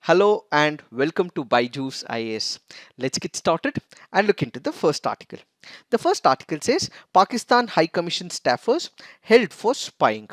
Hello and welcome to Byju's IAS. Let's get started and look into the first article. The first article says Pakistan High Commission staffers held for spying.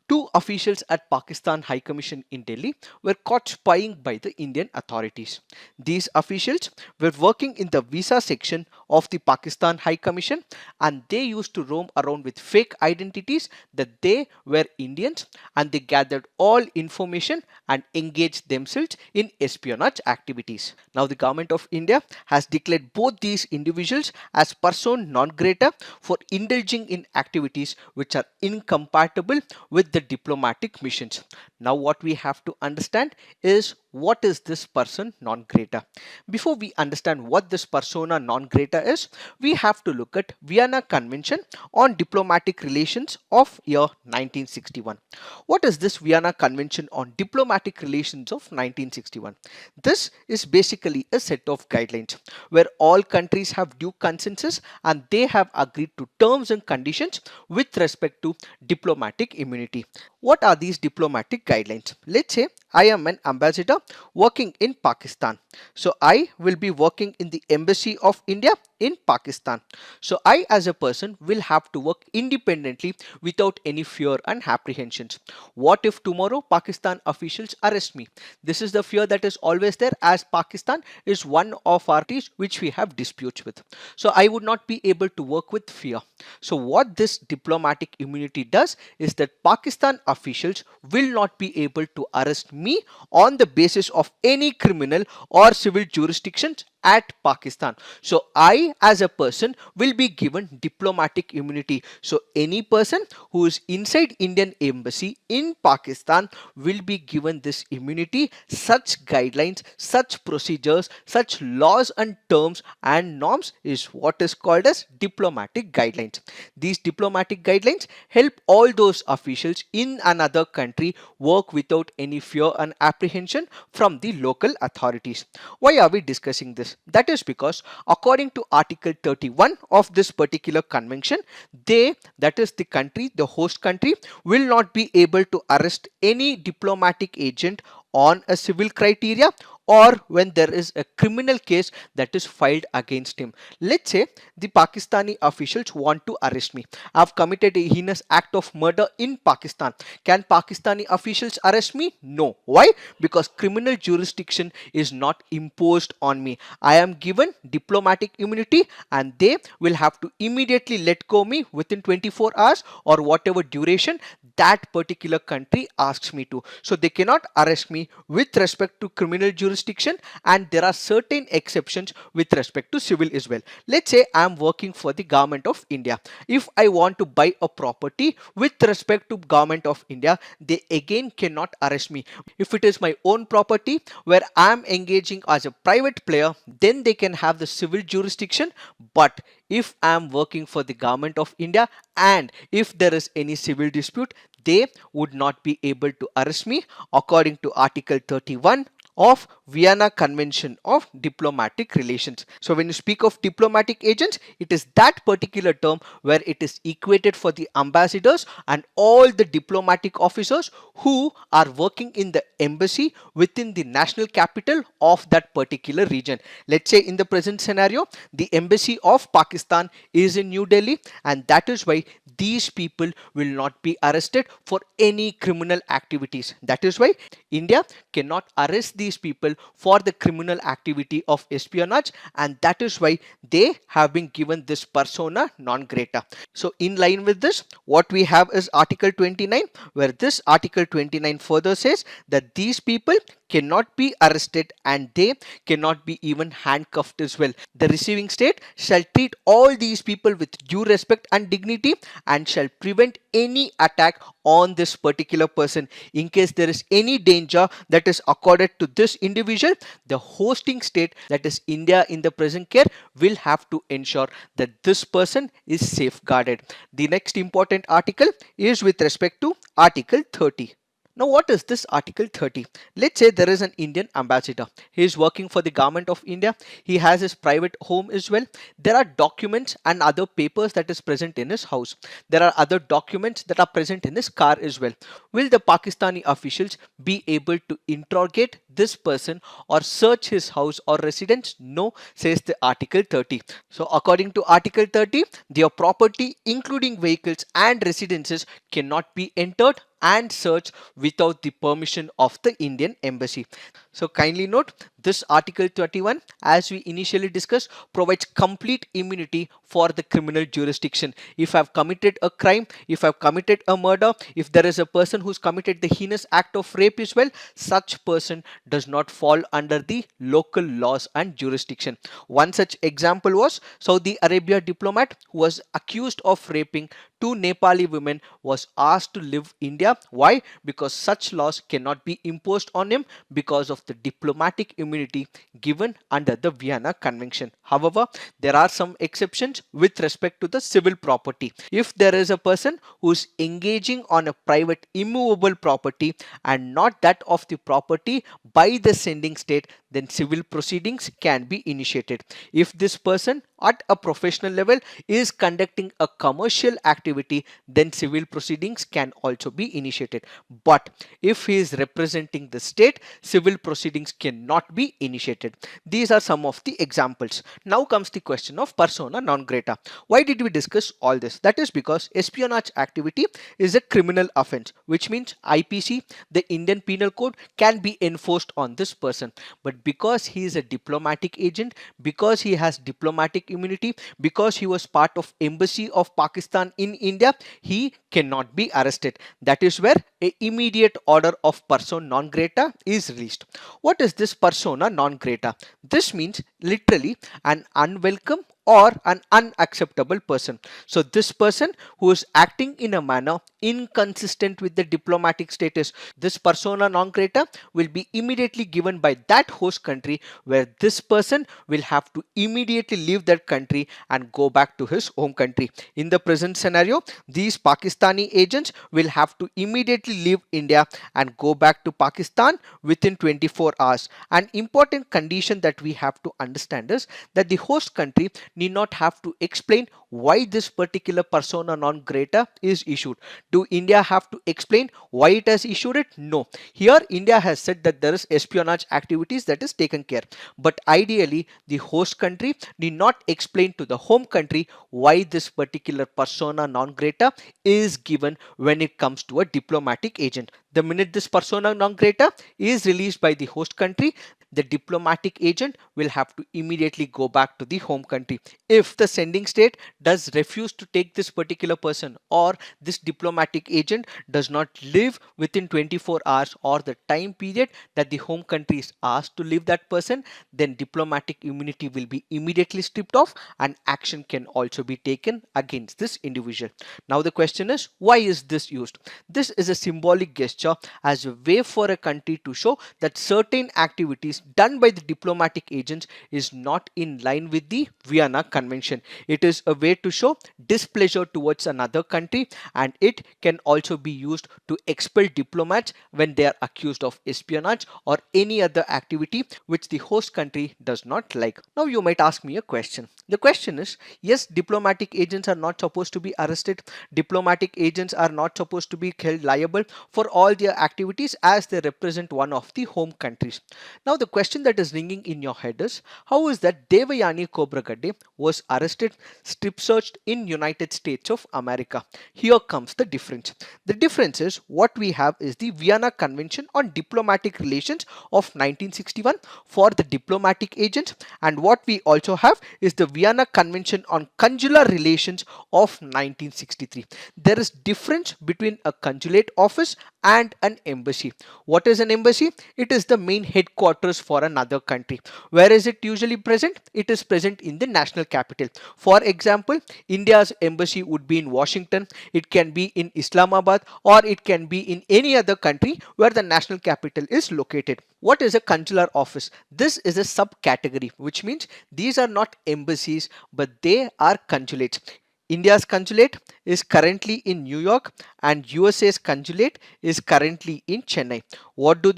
Two officials at Pakistan High Commission in Delhi were caught spying by the Indian authorities. These officials were working in the visa section of the Pakistan High Commission and they used to roam around with fake identities that they were Indians, and they gathered all information and engaged themselves in espionage activities. Now the government of India has declared both these individuals as persona non grata for indulging in activities which are incompatible with the diplomatic missions. Now what we have to understand is what is this person non grata. Before we understand what this persona non grata is, we have to look at Vienna Convention on Diplomatic Relations of year 1961. What is this Vienna Convention on Diplomatic Relations of 1961? This is basically a set of guidelines where all countries have due consensus and they have agreed to terms and conditions with respect to diplomatic immunity. What are these diplomatic guidelines? Let's say I am an ambassador working in Pakistan. So I will be working in the embassy of India in Pakistan. So I as a person will have to work independently without any fear and apprehensions. What if tomorrow Pakistan officials arrest me? This is the fear that is always there, as Pakistan is one of our countries which we have disputes with. So I would not be able to work with fear. So what this diplomatic immunity does is that Pakistan officials will not be able to arrest me on the basis of any criminal or civil jurisdictions at Pakistan. So I as a person will be given diplomatic immunity. So any person who is inside Indian embassy in Pakistan will be given this immunity. Such guidelines, such procedures, such laws and terms and norms is what is called as diplomatic guidelines. These diplomatic guidelines help all those officials in another country work without any fear and apprehension from the local authorities. Why are we discussing this? That is because according to Article 31 of this particular convention, they, that is the country, the host country, will not be able to arrest any diplomatic agent on a civil criteria or when there is a criminal case that is filed against him. Let's say the Pakistani officials want to arrest me. I have committed a heinous act of murder in Pakistan. Can Pakistani officials arrest me? No. Why? Because criminal jurisdiction is not imposed on me. I am given diplomatic immunity and they will have to immediately let go me within 24 hours or whatever duration that particular country asks me to. So they cannot arrest me with respect to criminal jurisdiction, and there are certain exceptions with respect to civil as well. Let's say I am working for the government of India. If I want to buy a property with respect to government of India, they again cannot arrest me. If it is my own property where I am engaging as a private player, then they can have the civil jurisdiction. But if I am working for the government of India and if there is any civil dispute, they would not be able to arrest me according to Article 31 of Vienna Convention of Diplomatic Relations. So when you speak of diplomatic agents, it is that particular term where it is equated for the ambassadors and all the diplomatic officers who are working in the embassy within the national capital of that particular region. Let's say in the present scenario, the embassy of Pakistan is in New Delhi, and that is why these people will not be arrested for any criminal activities. That is why India cannot arrest these people for the criminal activity of espionage, and that is why they have been given this persona non grata. So in line with this, what we have is Article 29, where this Article 29 further says that these people cannot be arrested and they cannot be even handcuffed as well. The receiving state shall treat all these people with due respect and dignity and shall prevent any attack on this particular person. In case there is any danger that is accorded to this individual, the hosting state, that is India in the present care, will have to ensure that this person is safeguarded. The next important article is with respect to Article 30. Now, what is this Article 30? Let's say there is an Indian ambassador. He is working for the government of India. He has his private home as well. There are documents and other papers that is present in his house. There are other documents that are present in his car as well. Will the Pakistani officials be able to interrogate this person or search his house or residence? No, says the Article 30. So, according to Article 30, their property, including vehicles and residences, cannot be entered and searched without the permission of the Indian embassy. So kindly note, this Article 31, as we initially discussed, provides complete immunity for the criminal jurisdiction. If I've committed a crime, if I've committed a murder, if there is a person who's committed the heinous act of rape as well, such person does not fall under the local laws and jurisdiction. One such example was Saudi Arabia diplomat who was accused of raping two Nepali women was asked to leave India. Why? Because such laws cannot be imposed on him because of the diplomatic immunity given under the Vienna Convention. However, there are some exceptions with respect to the civil property. If there is a person who is engaging on a private immovable property and not that of the property by the sending state, then civil proceedings can be initiated. If this person at a professional level is conducting a commercial activity, then civil proceedings can also be initiated. But if he is representing the state, civil proceedings cannot be initiated. These are some of the examples. Now comes the question of persona non grata. Why did we discuss all this? That is because espionage activity is a criminal offense, which means IPC, the Indian Penal Code, can be enforced on this person. But because he is a diplomatic agent, because he has diplomatic immunity, because he was part of embassy of Pakistan in India, he cannot be arrested. That is where a immediate order of persona non grata is released. What is this persona non grata? This means literally an unwelcome or an unacceptable person. So this person who is acting in a manner inconsistent with the diplomatic status, this persona non grata will be immediately given by that host country, where this person will have to immediately leave that country and go back to his home country. In the present scenario, these Pakistani agents will have to immediately leave India and go back to Pakistan within 24 hours. An important condition that we have to understand is that the host country need not have to explain why this particular persona non grata is issued. Do India have to explain why it has issued it? No. Here India has said that there is espionage activities that is taken care. But ideally, the host country need not explain to the home country why this particular persona non grata is given when it comes to a diplomatic agent. The minute this persona non grata is released by the host country, the diplomatic agent will have to immediately go back to the home country. If the sending state does refuse to take this particular person, or this diplomatic agent does not live within 24 hours or the time period that the home country is asked to leave that person, then diplomatic immunity will be immediately stripped off and action can also be taken against this individual. Now the question is, why is this used? This is a symbolic gesture as a way for a country to show that certain activities done by the diplomatic agents is not in line with the Vienna Convention. It is a way to show displeasure towards another country, and it can also be used to expel diplomats when they are accused of espionage or any other activity which the host country does not like. Now you might ask me a question. The question is, yes, diplomatic agents are not supposed to be arrested. Diplomatic agents are not supposed to be held liable for all their activities as they represent one of the home countries. Now the question that is ringing in your head is, how is that Devayani Khobragadde was arrested, strip searched in United States of America? Here comes the difference. The difference is, what we have is the Vienna Convention on Diplomatic Relations of 1961 for the diplomatic agents, and what we also have is the Vienna Convention on Consular Relations of 1963. There is difference between a consulate office and an embassy. What is an embassy? It is the main headquarters for another country. Where is it usually present? It is present in the national capital. For example, India's embassy would be in Washington, it can be in Islamabad, or it can be in any other country where the national capital is located. What is a consular office? This is a subcategory, which means these are not embassies but they are consulates. India's consulate is currently in New York and USA's consulate is currently in Chennai. What do?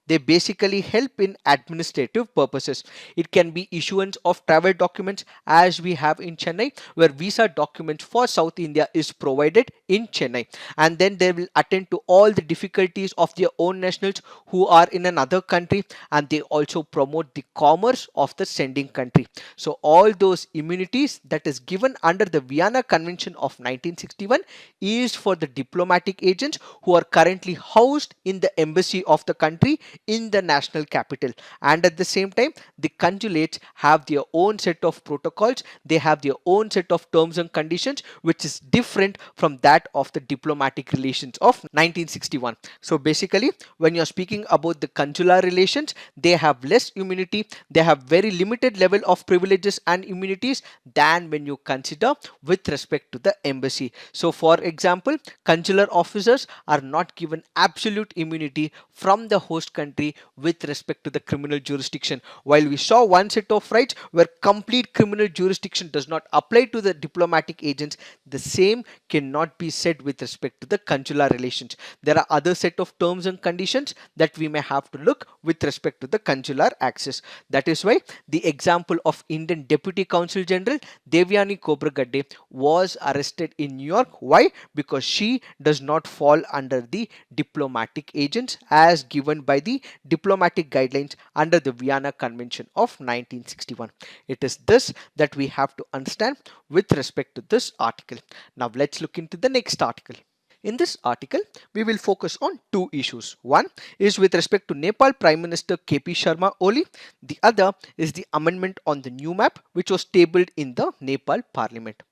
They basically help in administrative purposes. It can be issuance of travel documents as we have in Chennai, where visa documents for South India is provided in Chennai, and then they will attend to all the difficulties of their own nationals who are in another country, and they also promote the commerce of the sending country. So all those immunities that is given under the Vienna Convention of 1961 is for the diplomatic agents who are currently housed in the embassy of the country in the national capital, and at the same time the consulates have their own set of protocols, they have their own set of terms and conditions which is different from that of the diplomatic relations of 1961. So basically, when you're speaking about the consular relations, they have less immunity, they have very limited level of privileges and immunities than when you consider with respect to the embassy. So for example, consular officers are not given absolute immunity from the host country with respect to the criminal jurisdiction. While we saw one set of rights where complete criminal jurisdiction does not apply to the diplomatic agents, the same cannot be said with respect to the consular relations. There are other set of terms and conditions that we may have to look with respect to the consular access. That is why the example of Indian Deputy Consul General Devyani Khobragadde was arrested in New York. Why? Because she does not fall under the diplomatic agents as given by the diplomatic guidelines under the Vienna Convention of 1961. It is this that we have to understand with respect to this article. Now let's look into the next article. In this article, we will focus on two issues. One is with respect to Nepal Prime Minister KP Sharma Oli. The other is the amendment on the new map which was tabled in the Nepal Parliament.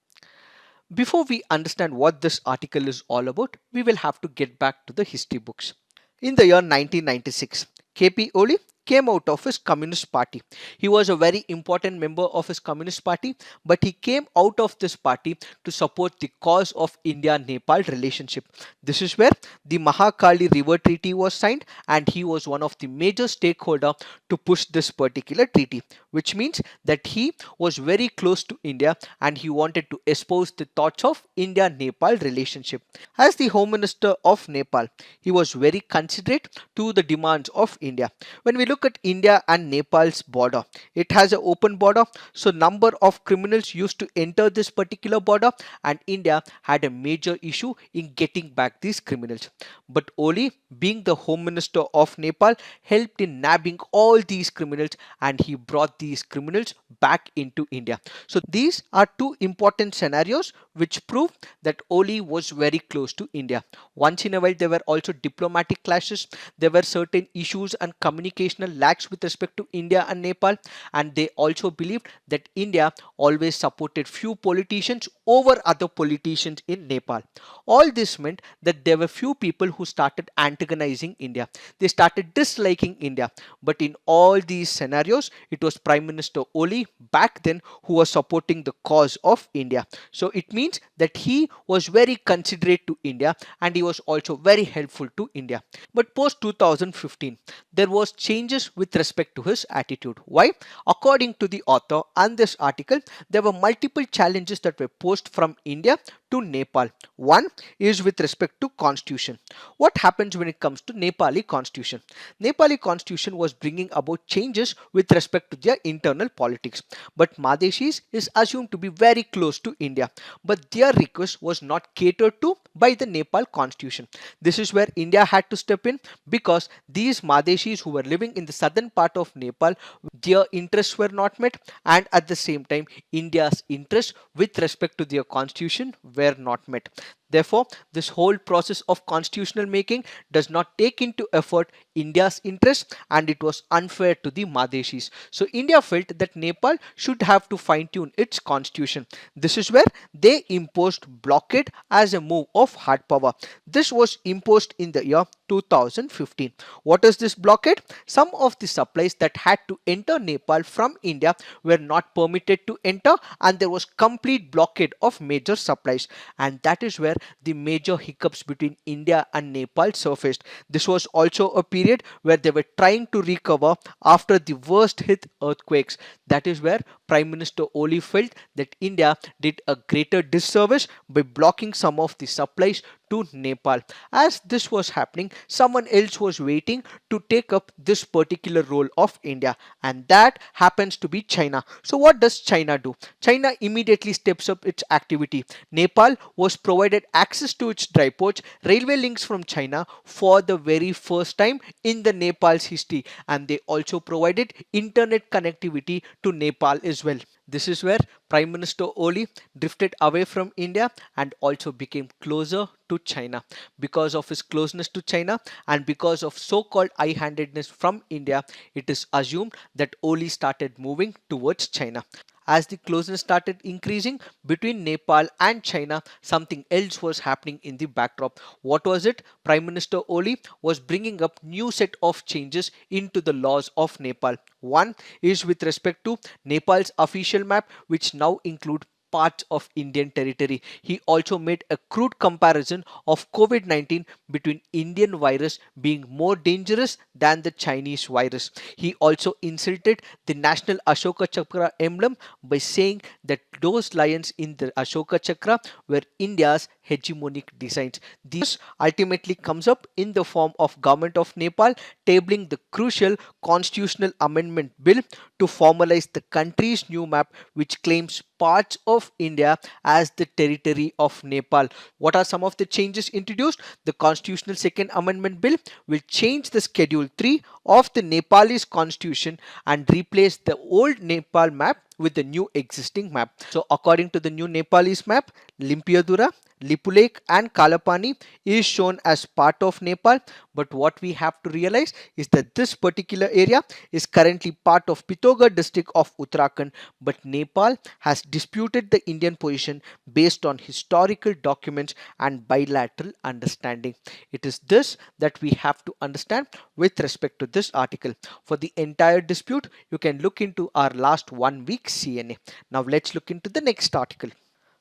Before we understand what this article is all about, we will have to get back to the history books. In the year 1996, KP Oli came out of his Communist Party. He was a very important member of his Communist Party, but he came out of this party to support the cause of India-Nepal relationship. This is where the Mahakali River Treaty was signed, and he was one of the major stakeholder to push this particular treaty, which means that he was very close to India and he wanted to espouse the thoughts of India-Nepal relationship. As the Home Minister of Nepal, he was very considerate to the demands of India. When we look at India and Nepal's border, it has an open border, so number of criminals used to enter this particular border, and India had a major issue in getting back these criminals. But Oli, being the Home Minister of Nepal, helped in nabbing all these criminals and he brought these criminals back into India. So these are two important scenarios which prove that Oli was very close to India. Once in a while there were also diplomatic clashes, there were certain issues and communicational lacks with respect to India and Nepal, and they also believed that India always supported few politicians over other politicians in Nepal. All this meant that there were few people who started antagonizing India. They started disliking India. But in all these scenarios, it was Prime Minister Oli back then who was supporting the cause of India. So it means that he was very considerate to India and he was also very helpful to India. But post 2015, there was changes with respect to his attitude. Why? According to the author and this article, there were multiple challenges that were posed from India to Nepal. One is with respect to constitution. What happens when it comes to Nepali constitution? Nepali constitution was bringing about changes with respect to their internal politics. But Madeshis is assumed to be very close to India. But their request was not catered to by the Nepal constitution. This is where India had to step in because these Madeshis who were living in the southern part of Nepal, their interests were not met, and at the same time India's interests with respect to their constitution were not met. Therefore, this whole process of constitutional making does not take into effort India's interests and it was unfair to the Madeshis. So India felt that Nepal should have to fine tune its constitution. This is where they imposed blockade as a move of hard power. This was imposed in the year 2015. What is this blockade? Some of the supplies that had to enter Nepal from India were not permitted to enter and there was complete blockade of major supplies, and that is where the major hiccups between India and Nepal surfaced. This was also a period where they were trying to recover after the worst hit earthquakes. That is where Prime Minister Oli felt that India did a greater disservice by blocking some of the supplies to Nepal. As this was happening, someone else was waiting to take up this particular role of India, and that happens to be China. So what does China do? China immediately steps up its activity. Nepal was provided access to its dry ports, railway links from China for the very first time in the Nepal's history, and they also provided internet connectivity to Nepal as well. This is where Prime Minister Oli drifted away from India and also became closer to China. Because of his closeness to China and because of so-called high-handedness from India, it is assumed that Oli started moving towards China. As the closeness started increasing between Nepal and China, something else was happening in the backdrop. What was it? Prime Minister Oli was bringing up new set of changes into the laws of Nepal. One is with respect to Nepal's official map, which now include parts of Indian territory. He also made a crude comparison of COVID-19 between Indian virus being more dangerous than the Chinese virus. He also insulted the national Ashoka Chakra emblem by saying that those lions in the Ashoka Chakra were India's hegemonic designs. This ultimately comes up in the form of Government of Nepal tabling the crucial constitutional amendment bill to formalize the country's new map, which claims parts of India as the territory of Nepal. What are some of the changes introduced? The constitutional second amendment bill will change the schedule 3 of the Nepalese constitution and replace the old Nepal map with the new existing map. So according to the new Nepalese map, Limpiadura, Lipulek and Kalapani is shown as part of Nepal, but what we have to realize is that this particular area is currently part of Pithogarh district of Uttarakhand, but Nepal has disputed the Indian position based on historical documents and bilateral understanding. It is this that we have to understand with respect to this article. For the entire dispute, you can look into our last 1 week CNA. Now let's look into the next article.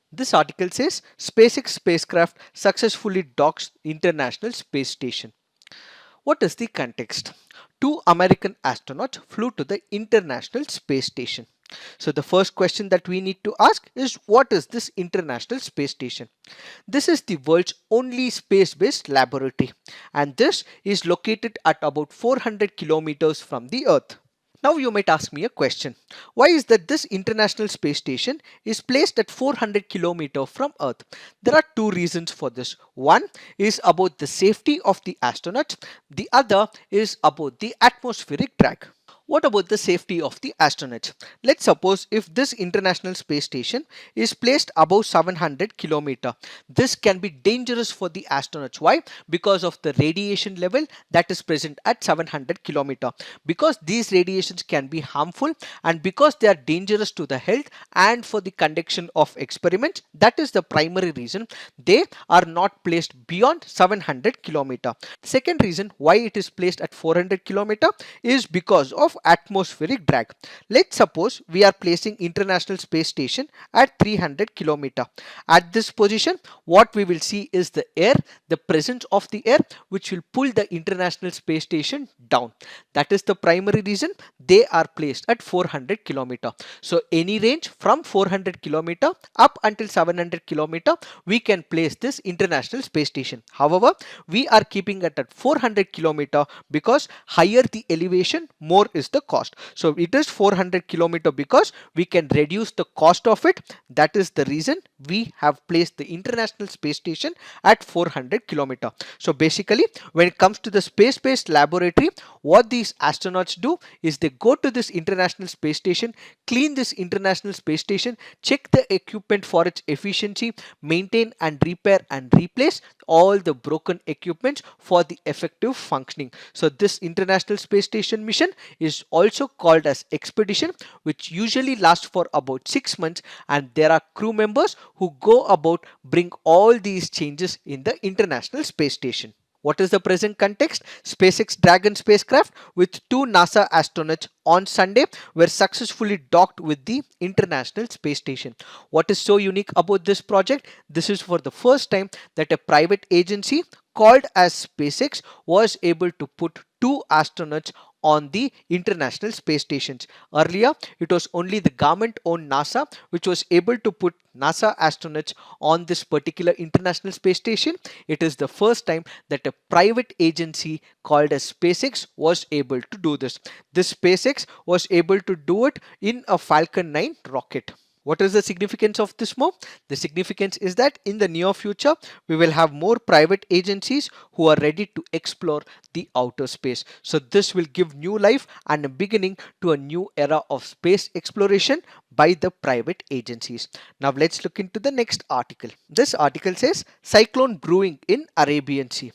This article says SpaceX spacecraft successfully docks International Space Station. What is the context? Two American astronauts flew to the International Space Station. So the first question that we need to ask is, what is this International Space Station? This is the world's only space-based laboratory, and this is located at about 400 kilometers from the Earth. Now you might ask me a question. Why is that this International Space Station is placed at 400 km from Earth? There are two reasons for this. One is about the safety of the astronauts. The other is about the atmospheric drag. What about the safety of the astronauts? Let's suppose if this International Space Station is placed above 700 km. This can be dangerous for the astronauts. Why? Because of the radiation level that is present at 700 km. Because these radiations can be harmful and because they are dangerous to the health and for the conduction of experiments, that is the primary reason they are not placed beyond 700 km. The second reason why it is placed at 400 km is because of atmospheric drag. Let's suppose we are placing International Space Station at 300 km. At this position, what we will see is the air, the presence of the air, which will pull the International Space Station down. That is the primary reason they are placed at 400 km. So any range from 400 km up until 700 km, we can place this International Space Station. However, we are keeping it at 400 km because higher the elevation, more is the cost. So it is 400 km because we can reduce the cost of it. That is the reason we have placed the International Space Station at 400 km. So basically, when it comes to the space-based laboratory, what these astronauts do is they go to this International Space Station, clean this International Space Station, check the equipment for its efficiency, maintain and repair and replace all the broken equipments for the effective functioning. So this International Space Station mission is also called as expedition, which usually lasts for about 6 months, and there are crew members who go about bring all these changes in the International Space Station. What is the present context? SpaceX Dragon spacecraft with two NASA astronauts on Sunday were successfully docked with the International Space Station. What is so unique about this project? This is for the first time that a private agency called as SpaceX was able to put two astronauts on the International Space Stations. Earlier, it was only the government owned NASA which was able to put NASA astronauts on this particular International Space Station. It is the first time that a private agency called as SpaceX was able to do this. This SpaceX was able to do it in a Falcon 9 rocket. What is the significance of this move? The significance is that in the near future, we will have more private agencies who are ready to explore the outer space. So this will give new life and a beginning to a new era of space exploration by the private agencies. Now let's look into the next article. This article says cyclone brewing in Arabian Sea.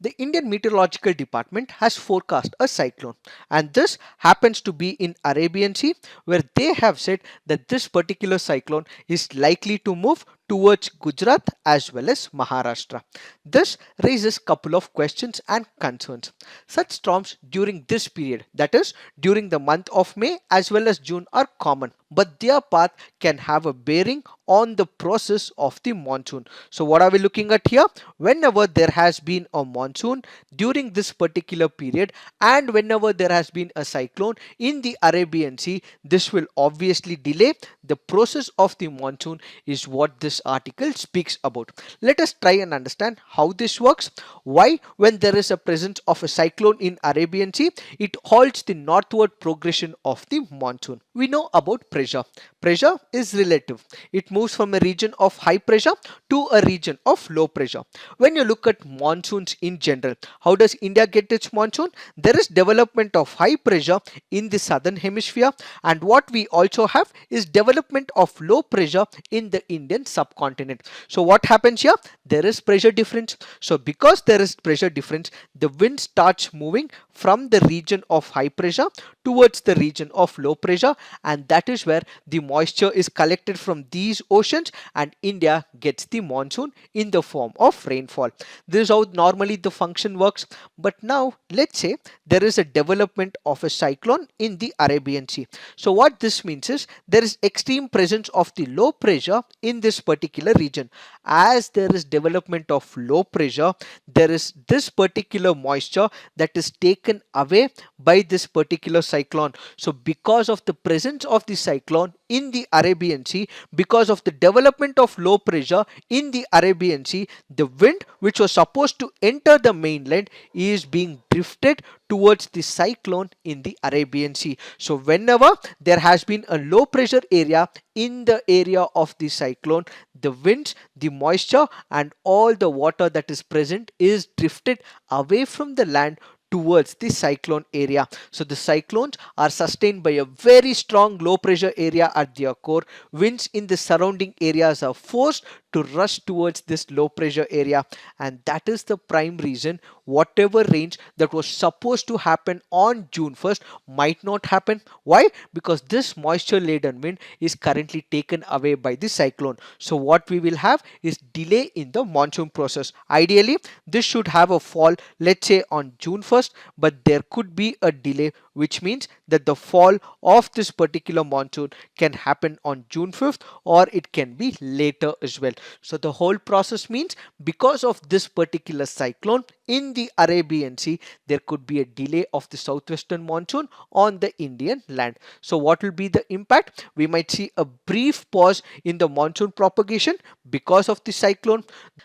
The Indian Meteorological Department has forecast a cyclone, and this happens to be in Arabian Sea, where they have said that this particular cyclone is likely to move towards Gujarat as well as Maharashtra. This raises couple of questions and concerns. Such storms during this period, that is during the month of May as well as June, are common, but their path can have a bearing on the process of the monsoon. So what are we looking at here? Whenever there has been a monsoon during this particular period and whenever there has been a cyclone in the Arabian Sea, this will obviously delay the process of the monsoon, is what this article speaks about. Let us try and understand how this works. Why, when there is a presence of a cyclone in Arabian Sea, it halts the northward progression of the monsoon. We know about pressure. Pressure is relative. It moves from a region of high pressure to a region of low pressure. When you look at monsoons in general, how does India get its monsoon? There is development of high pressure in the southern hemisphere, and what we also have is development of low pressure in the Indian subcontinent. So what happens here? There is pressure difference. So because there is pressure difference, the wind starts moving from the region of high pressure towards the region of low pressure, and that is where the moisture is collected from these oceans and India gets the monsoon in the form of rainfall. This is how normally the function works. But now let's say there is a development of a cyclone in the Arabian Sea. So what this means is there is extreme presence of the low pressure in this particular region. As there is development of low pressure, there is this particular moisture that is taken away by this particular cyclone. So because of the presence of the cyclone in the Arabian Sea, because of the development of low pressure in the Arabian Sea, the wind which was supposed to enter the mainland is being drifted towards the cyclone in the Arabian Sea. So whenever there has been a low pressure area in the area of the cyclone, the winds, the moisture and all the water that is present is drifted away from the land towards the cyclone area. So the cyclones are sustained by a very strong low pressure area at their core. Winds in the surrounding areas are forced to rush towards this low pressure area, and that is the prime reason whatever rains that was supposed to happen on June 1st might not happen. Why? Because this moisture laden wind is currently taken away by the cyclone. So what we will have is delay in the monsoon process. Ideally this should have a fall, let's say on June 1st, but there could be a delay, which means that the fall of this particular monsoon can happen on June 5th or it can be later as well. So the whole process means because of this particular cyclone in the Arabian Sea, there could be a delay of the southwestern monsoon on the Indian land. So what will be the impact? We might see a brief pause in the monsoon propagation because of the cyclone.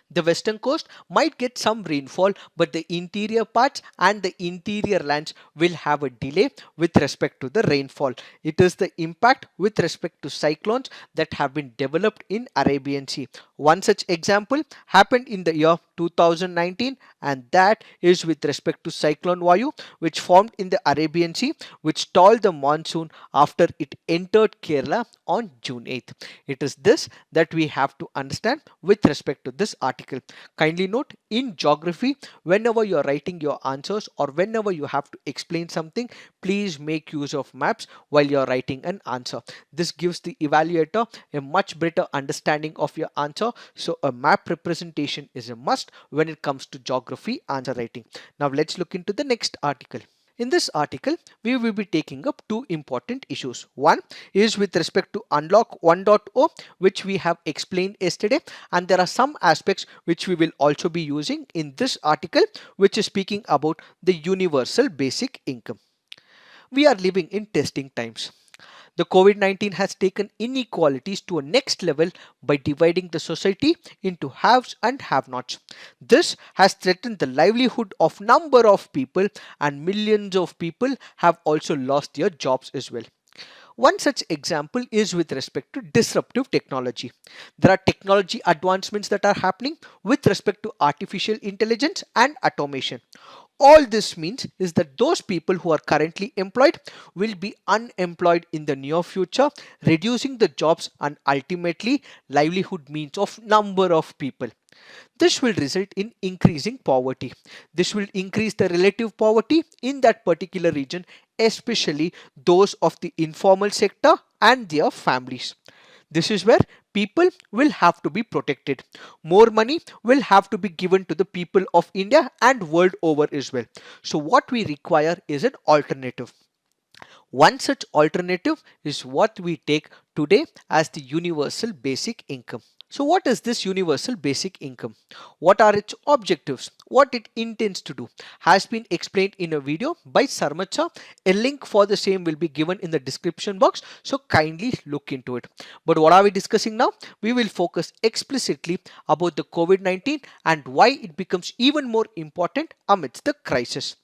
The western coast might get some rainfall, but the interior parts and the interior lands will have a delay with respect to the rainfall. It is the impact with respect to cyclones that have been developed in Arabian Sea. One such example happened in the year 2019, and that is with respect to cyclone Vayu, which formed in the Arabian Sea, which stalled the monsoon after it entered Kerala on June 8th. It is this that we have to understand with respect to this article. Kindly note, in geography, whenever you are writing your answers or whenever you have to explain something, please make use of maps while you are writing an answer. This gives the evaluator a much better understanding of your answer. So a map representation is a must when it comes to geography answer writing. Now let's look into the next article. In this article, we will be taking up two important issues. One is with respect to Unlock 1.0, which we have explained yesterday, and there are some aspects which we will also be using in this article, which is speaking about the universal basic income. We are living in testing times. The COVID-19 has taken inequalities to a next level by dividing the society into haves and have-nots. This has threatened the livelihood of number of people, and millions of people have also lost their jobs as well. One such example is with respect to disruptive technology. There are technology advancements that are happening with respect to artificial intelligence and automation. All this means is that those people who are currently employed will be unemployed in the near future, reducing the jobs and ultimately livelihood means of number of people. This will result in increasing poverty. This will increase the relative poverty in that particular region, especially those of the informal sector and their families. This is where people will have to be protected. More money will have to be given to the people of India and world over as well. So what we require is an alternative. One such alternative is what we take today as the universal basic income. So what is this universal basic income? What are its objectives? What it intends to do has been explained in a video by Sarmacha. A link for the same will be given in the description box, so kindly look into it. But what are we discussing now? We will focus explicitly about the COVID-19 and why it becomes even more important amidst the crisis.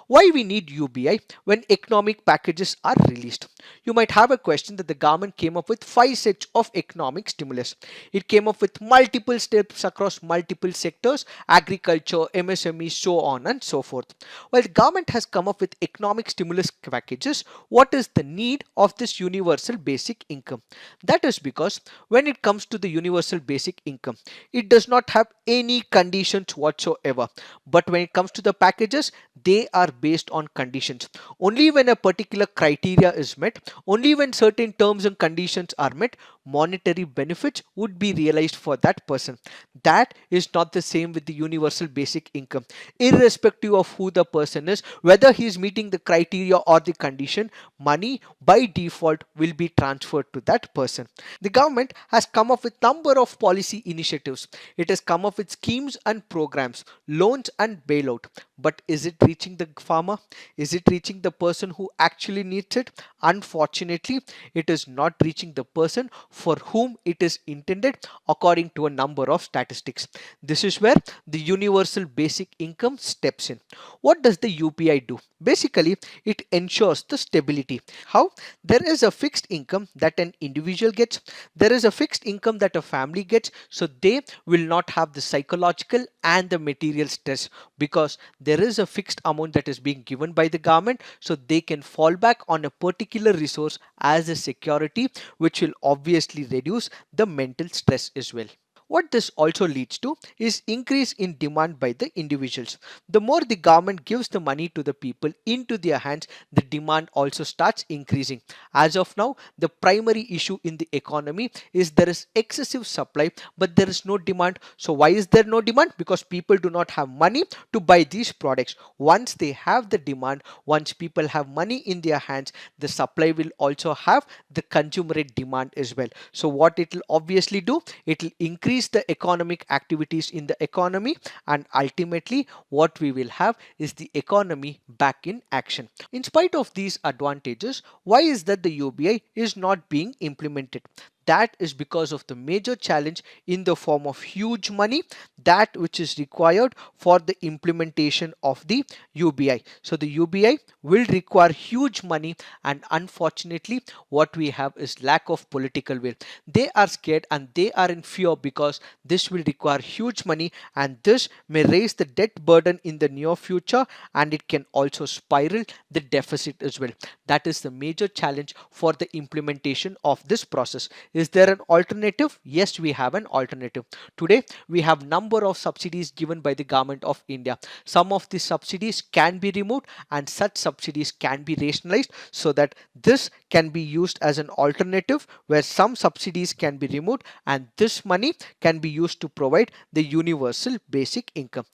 Why we need UBI when economic packages are released? You might have a question that the government came up with 5 sets of economic stimulus. It came up with multiple steps across multiple sectors, agriculture, MSME, so on and so forth. While the government has come up with economic stimulus packages, what is the need of this universal basic income? That is because when it comes to the universal basic income, it does not have any conditions whatsoever. But when it comes to the packages, they are based on conditions. Only when a particular criteria is met, only when certain terms and conditions are met, monetary benefits would be realized for that person. That is not the same with the universal basic income. Irrespective of who the person is, whether he is meeting the criteria or the condition, money by default will be transferred to that person. The government has come up with number of policy initiatives. It has come up with schemes and programs, loans and bailout. But is it reaching the farmer? Is it reaching the person who actually needs it? Unfortunately, it is not reaching the person for whom it is intended according to a number of statistics. This is where the universal basic income steps in. What does the UPI do? Basically, it ensures the stability. How? There is a fixed income that an individual gets, there is a fixed income that a family gets, so they will not have the psychological and the material stress because there is a fixed amount that is being given by the government, so they can fall back on a particular resource as a security, which will obviously reduce the mental stress as well. What this also leads to is increase in demand by the individuals. The more the government gives the money to the people into their hands, the demand also starts increasing. As of now, the primary issue in the economy is there is excessive supply, but there is no demand. So why is there no demand? Because people do not have money to buy these products. Once they have the demand, once people have money in their hands, the supply will also have the consumer demand as well. So what it will obviously do, it will increase the economic activities in the economy, and ultimately what we will have is the economy back in action. In spite of these advantages, why is that the UBI is not being implemented? That is because of the major challenge in the form of huge money, that which is required for the implementation of the UBI. So the UBI will require huge money, and unfortunately what we have is lack of political will. They are scared and they are in fear because this will require huge money, and this may raise the debt burden in the near future, and it can also spiral the deficit as well. That is the major challenge for the implementation of this process. Is there an alternative? Yes, we have an alternative. Today, we have number of subsidies given by the government of India. Some of these subsidies can be removed and such subsidies can be rationalized so that this can be used as an alternative where some subsidies can be removed and this money can be used to provide the universal basic income.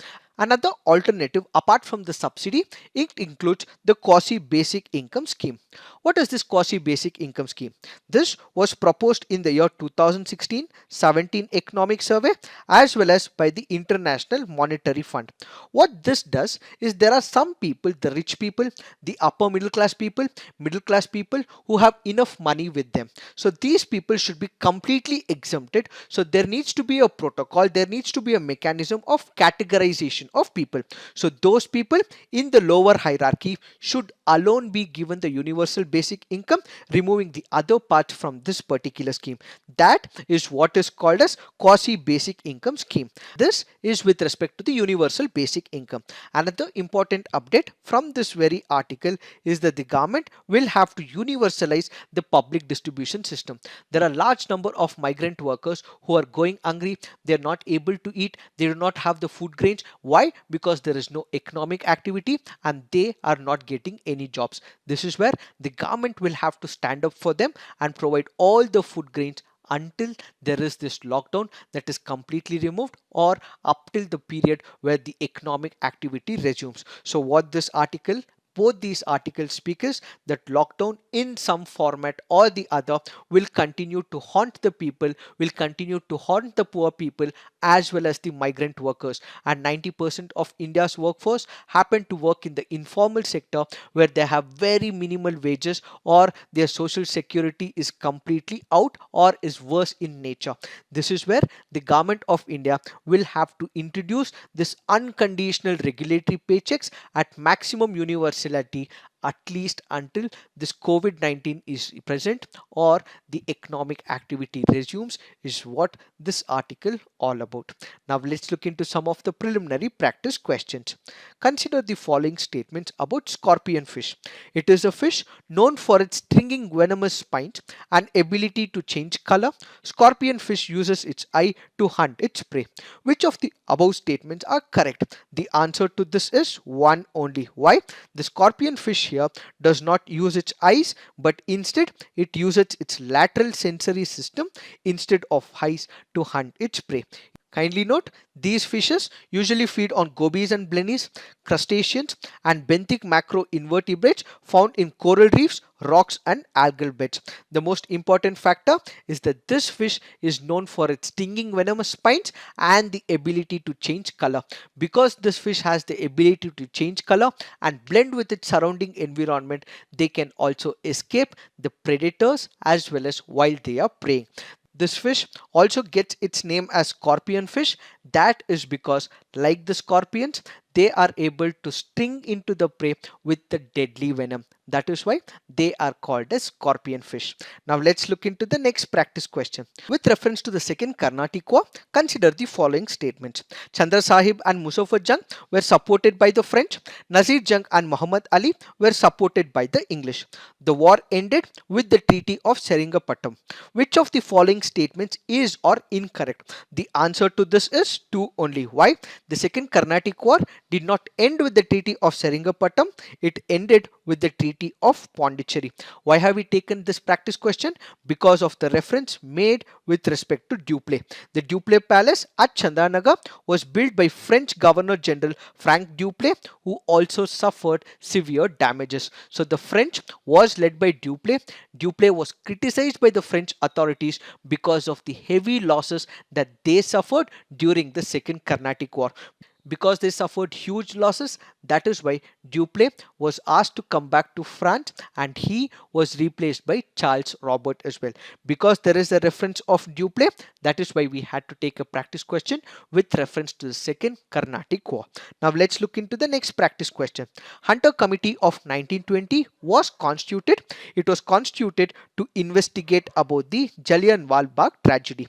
Another alternative apart from the subsidy, it includes the quasi basic income scheme. What is this quasi basic income scheme? This was proposed in the year 2016-17 economic survey as well as by the International Monetary Fund. What this does is there are some people, the rich people, the upper middle class people who have enough money with them. So these people should be completely exempted. So there needs to be a protocol, there needs to be a mechanism of categorization of people. So those people in the lower hierarchy should alone be given the universal basic income, removing the other part from this particular scheme. That is what is called as quasi basic income scheme. This is with respect to the universal basic income. Another important update from this very article is that the government will have to universalize the public distribution system. There are large number of migrant workers who are going hungry, they are not able to eat, they do not have the food grains. Why? Because there is no economic activity and they are not getting any jobs. This is where the government will have to stand up for them and provide all the food grains until there is this lockdown that is completely removed, or up till the period where the economic activity resumes. So what this article, both these articles speak is that lockdown in some format or the other will continue to haunt the people, will continue to haunt the poor people as well as the migrant workers. And 90% of India's workforce happen to work in the informal sector where they have very minimal wages, or their social security is completely out or is worse in nature. This is where the government of India will have to introduce this unconditional regulatory paychecks at maximum universality, at least until this COVID-19 is present or the economic activity resumes, is what this article all about. Now let's look into some of the preliminary practice questions. Consider the following statements about scorpion fish. It is a fish known for its stinging venomous spines and ability to change color. Scorpion fish uses its eye to hunt its prey. Which of the above statements are correct? The answer to this is one only. Why? The scorpion fish here does not use its eyes, but instead it uses its lateral sensory system instead of eyes to hunt its prey. Kindly note, these fishes usually feed on gobies and blennies, crustaceans and benthic macroinvertebrates found in coral reefs, rocks and algal beds. The most important factor is that this fish is known for its stinging venomous spines and the ability to change color. Because this fish has the ability to change color and blend with its surrounding environment, they can also escape the predators as well as while they are preying. This fish also gets its name as scorpion fish. That is because, like the scorpions, they are able to sting into the prey with the deadly venom. That is why they are called as scorpion fish. Now let's look into the next practice question. With reference to the second Carnatic War, consider the following statements. Chandra Sahib and Muzaffar Jung were supported by the French. Nazir Jung and Muhammad Ali were supported by the English. The war ended with the Treaty of Seringapatam. Which of the following statements is or incorrect? The answer to this is two only. Why? The second Carnatic War did not end with the Treaty of Seringapatam, it ended with the Treaty of Pondicherry. Why have we taken this practice question? Because of the reference made with respect to Dupleix. The Dupleix Palace at Chandanagar was built by French Governor General Frank Dupleix, who also suffered severe damages. So the French was led by Dupleix. Dupleix was criticized by the French authorities because of the heavy losses that they suffered during the Second Carnatic War. Because they suffered huge losses, that is why Dupleix was asked to come back to France and he was replaced by Charles Robert as well. Because there is a reference of Dupleix, that is why we had to take a practice question with reference to the Second Carnatic War. Now let's look into the next practice question. Hunter Committee of 1920 was constituted. It was constituted to investigate about the Jallianwala Bagh tragedy.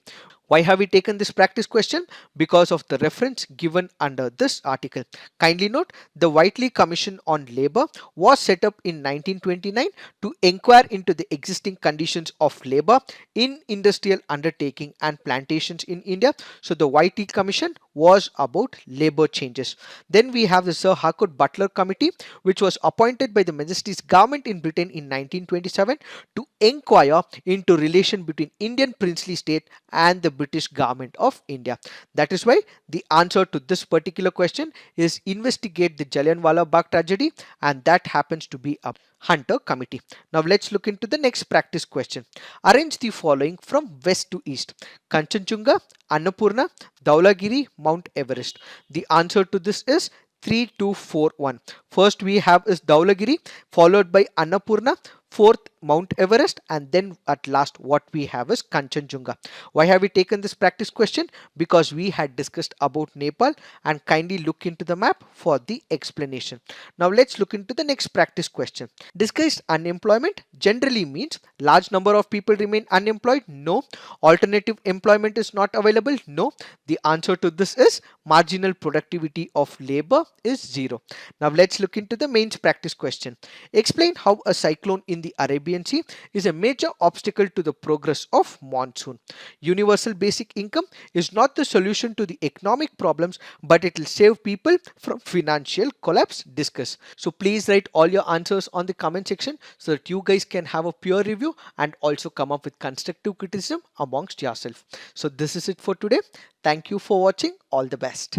Why have we taken this practice question? Because of the reference given under this article. Kindly note, the Whiteley Commission on Labour was set up in 1929 to inquire into the existing conditions of labour in industrial undertaking and plantations in India. So the Whiteley Commission was about labor changes. Then we have the Sir Harcourt Butler Committee, which was appointed by the Majesty's government in Britain in 1927 to inquire into relation between Indian princely state and the British government of India. That is why the answer to this particular question is investigate the Jallianwala Bagh tragedy, and that happens to be a Hunter Committee. Now let's look into the next practice question. Arrange the following from west to east: Kanchenjunga, Annapurna, Dhaulagiri, Mount Everest. The answer to this is 3241. First we have is Dhaulagiri, followed by Annapurna, fourth Mount Everest, and then at last what we have is Kanchenjunga. Why have we taken this practice question? Because we had discussed about Nepal, and kindly look into the map for the explanation. Now let's look into the next practice question. Disguised unemployment generally means large number of people remain unemployed. No. Alternative employment is not available. No. The answer to this is marginal productivity of labor is 0. Now let's look into the mains practice question. Explain how a cyclone in the Arabian Sea is a major obstacle to the progress of monsoon. Universal basic income is not the solution to the economic problems, but it will save people from financial collapse. Discuss. So please write all your answers on the comment section so that you guys can have a peer review and also come up with constructive criticism amongst yourself. So this is it for today. Thank you for watching. All the best.